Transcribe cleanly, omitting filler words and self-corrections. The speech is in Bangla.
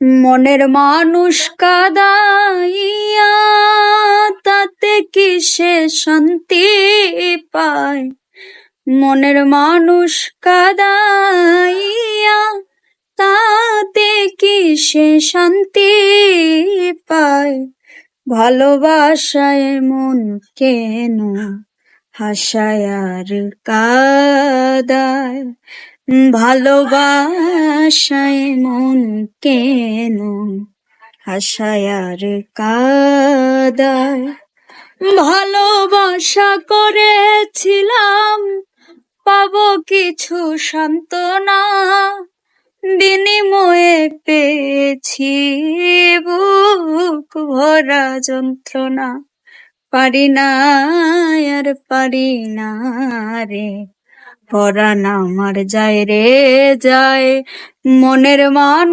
মনের মানুষ কাদাইয়া তাতে কি সে শান্তি পায়? মনের মানুষ কাদাইয়া তাতে কি সে শান্তি পায়? ভালোবাসায় মন কেন হাসায় আর কাদায়? ভালোবাসায় মন কেন হাসায় আর কাদায়? ভালোবাসা করেছিলাম পাবো কিছু সান্ত্বনা, বিনিময়ে পেয়েছি বুক ভরা যন্ত্রণা। পারি না আর পারি না রে, পরাণ আমার যায় রে যায়। মনের মানুষ